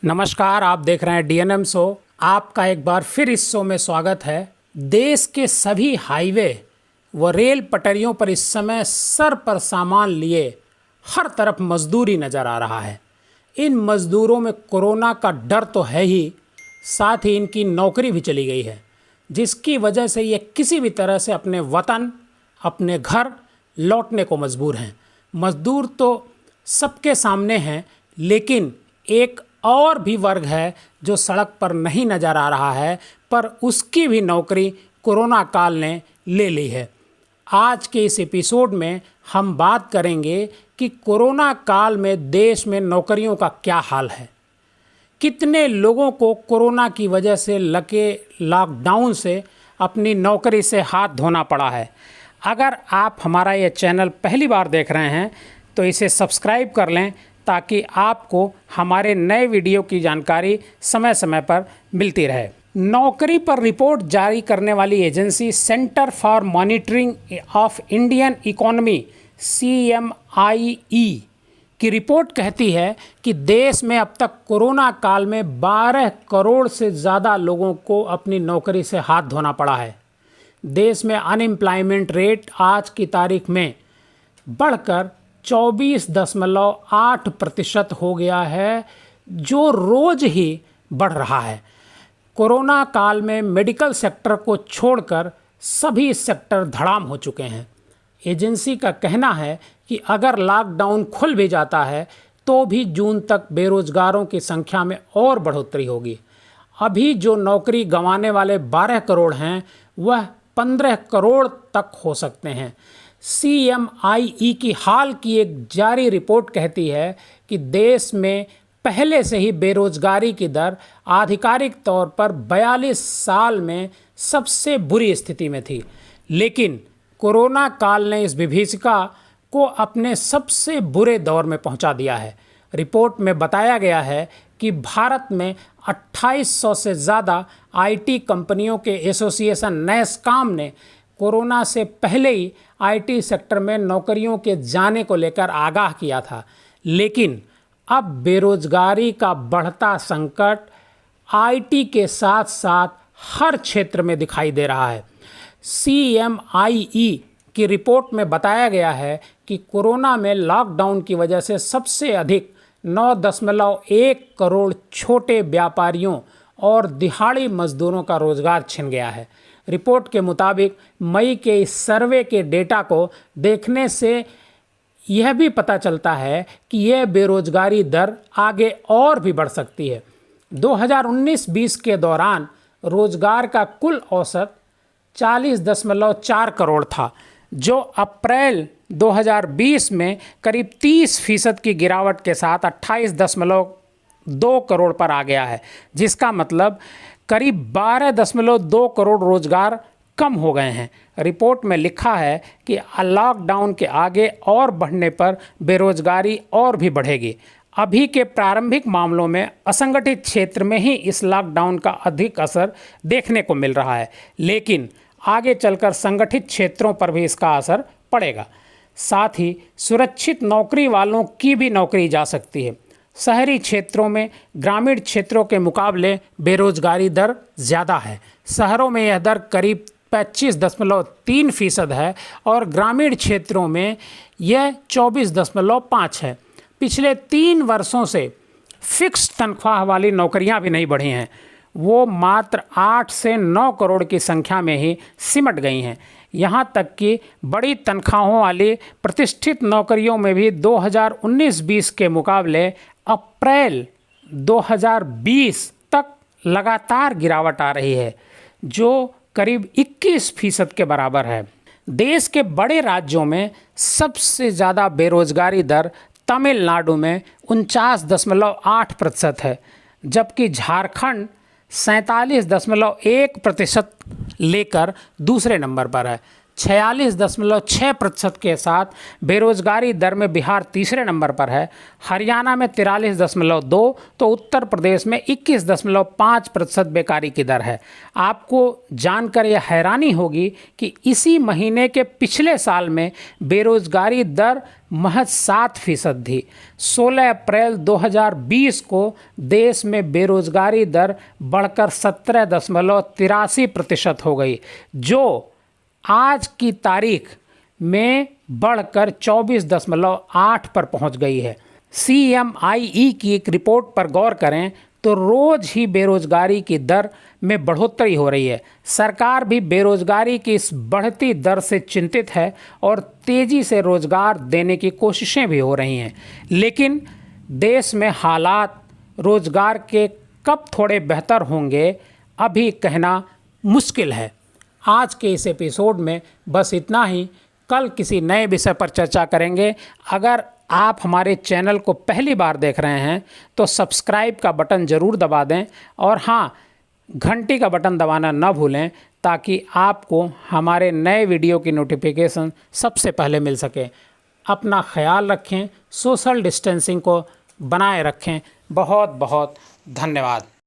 नमस्कार, आप देख रहे हैं डीएनएम शो। आपका एक बार फिर इस शो में स्वागत है। देश के सभी हाईवे व रेल पटरियों पर इस समय सर पर सामान लिए हर तरफ मजदूरी नज़र आ रहा है। इन मजदूरों में कोरोना का डर तो है ही, साथ ही इनकी नौकरी भी चली गई है, जिसकी वजह से ये किसी भी तरह से अपने वतन, अपने घर लौटने को मजबूर हैं। मजदूर तो सबके सामने हैं, लेकिन एक और भी वर्ग है जो सड़क पर नहीं नज़र आ रहा है, पर उसकी भी नौकरी कोरोना काल ने ले ली है। आज के इस एपिसोड में हम बात करेंगे कि कोरोना काल में देश में नौकरियों का क्या हाल है, कितने लोगों को कोरोना की वजह से लगे लॉकडाउन से अपनी नौकरी से हाथ धोना पड़ा है। अगर आप हमारा ये चैनल पहली बार देख रहे हैं तो इसे सब्सक्राइब कर लें, ताकि आपको हमारे नए वीडियो की जानकारी समय समय पर मिलती रहे। नौकरी पर रिपोर्ट जारी करने वाली agency centre for monitoring of Indian economy CMIE की रिपोर्ट कहती है कि देश में अब तक कोरोना काल में 12 करोड़ से ज़्यादा लोगों को अपनी नौकरी से हाथ धोना पड़ा है। देश में अनएम्प्लॉयमेंट रेट आज की तारीख में बढ़कर 24.8% हो गया है, जो रोज़ ही बढ़ रहा है। कोरोना काल में मेडिकल सेक्टर को छोड़कर सभी सेक्टर धड़ाम हो चुके हैं। एजेंसी का कहना है कि अगर लॉकडाउन खुल भी जाता है तो भी जून तक बेरोजगारों की संख्या में और बढ़ोतरी होगी। अभी जो नौकरी गंवाने वाले 12 करोड़ हैं, वह 15 करोड़ तक हो सकते हैं। CMIE की हाल की एक जारी रिपोर्ट कहती है कि देश में पहले से ही बेरोजगारी की दर आधिकारिक तौर पर 42 साल में सबसे बुरी स्थिति में थी, लेकिन कोरोना काल ने इस विभीषिका को अपने सबसे बुरे दौर में पहुंचा दिया है। रिपोर्ट में बताया गया है कि भारत में 2800 से ज़्यादा IT कंपनियों के एसोसिएशन नैसकॉम ने कोरोना से पहले ही IT सेक्टर में नौकरियों के जाने को लेकर आगाह किया था, लेकिन अब बेरोजगारी का बढ़ता संकट IT के साथ साथ हर क्षेत्र में दिखाई दे रहा है। CMIE की रिपोर्ट में बताया गया है कि कोरोना में लॉकडाउन की वजह से सबसे अधिक 9.1 करोड़ छोटे व्यापारियों और दिहाड़ी मजदूरों का रोजगार छिन गया है। रिपोर्ट के मुताबिक मई के इस सर्वे के डेटा को देखने से यह भी पता चलता है कि यह बेरोजगारी दर आगे और भी बढ़ सकती है। 2019-20 के दौरान रोजगार का कुल औसत 40.4 करोड़ था, जो अप्रैल 2020 में करीब 30% की गिरावट के साथ 28.2 करोड़ पर आ गया है, जिसका मतलब करीब 12.2 करोड़ रोजगार कम हो गए हैं। रिपोर्ट में लिखा है कि लॉकडाउन के आगे और बढ़ने पर बेरोजगारी और भी बढ़ेगी। अभी के प्रारंभिक मामलों में असंगठित क्षेत्र में ही इस लॉकडाउन का अधिक असर देखने को मिल रहा है, लेकिन आगे चलकर संगठित क्षेत्रों पर भी इसका असर पड़ेगा। साथ ही सुरक्षित नौकरी वालों की भी नौकरी जा सकती है। शहरी क्षेत्रों में ग्रामीण क्षेत्रों के मुकाबले बेरोजगारी दर ज़्यादा है। शहरों में यह दर करीब 25.3% है और ग्रामीण क्षेत्रों में यह 24.5 है। पिछले 3 वर्षों से फिक्स तनख्वाह वाली नौकरियां भी नहीं बढ़ी हैं, वो मात्र 8 से 9 करोड़ की संख्या में ही सिमट गई हैं। यहाँ तक कि बड़ी तनख्वाहों वाली प्रतिष्ठित नौकरियों में भी 2019-20 के मुकाबले अप्रैल 2020 तक लगातार गिरावट आ रही है, जो करीब 21% के बराबर है। देश के बड़े राज्यों में सबसे ज़्यादा बेरोजगारी दर तमिलनाडु में 49.8% है, जबकि झारखंड 47.1% लेकर दूसरे नंबर पर है। 46.6% के साथ बेरोजगारी दर में बिहार तीसरे नंबर पर है। हरियाणा में 43.2, तो उत्तर प्रदेश में 21.5% बेकारी की दर है। आपको जानकर यह हैरानी होगी कि इसी महीने के पिछले साल में बेरोजगारी दर महज 7% थी। 16 अप्रैल 2020 को देश में बेरोजगारी दर बढ़कर 17.83% हो गई, जो आज की तारीख में बढ़कर 24.8 पर पहुंच गई है। CMIE की एक रिपोर्ट पर गौर करें तो रोज ही बेरोजगारी की दर में बढ़ोतरी हो रही है। सरकार भी बेरोजगारी की इस बढ़ती दर से चिंतित है और तेजी से रोजगार देने की कोशिशें भी हो रही हैं, लेकिन देश में हालात रोजगार के कब थोड़े बेहतर होंगे अभी कहना मुश्किल है। आज के इस एपिसोड में बस इतना ही। कल किसी नए विषय पर चर्चा करेंगे। अगर आप हमारे चैनल को पहली बार देख रहे हैं तो सब्सक्राइब का बटन ज़रूर दबा दें और हाँ, घंटी का बटन दबाना न भूलें ताकि आपको हमारे नए वीडियो की नोटिफिकेशन सबसे पहले मिल सके। अपना ख्याल रखें, सोशल डिस्टेंसिंग को बनाए रखें। बहुत बहुत धन्यवाद।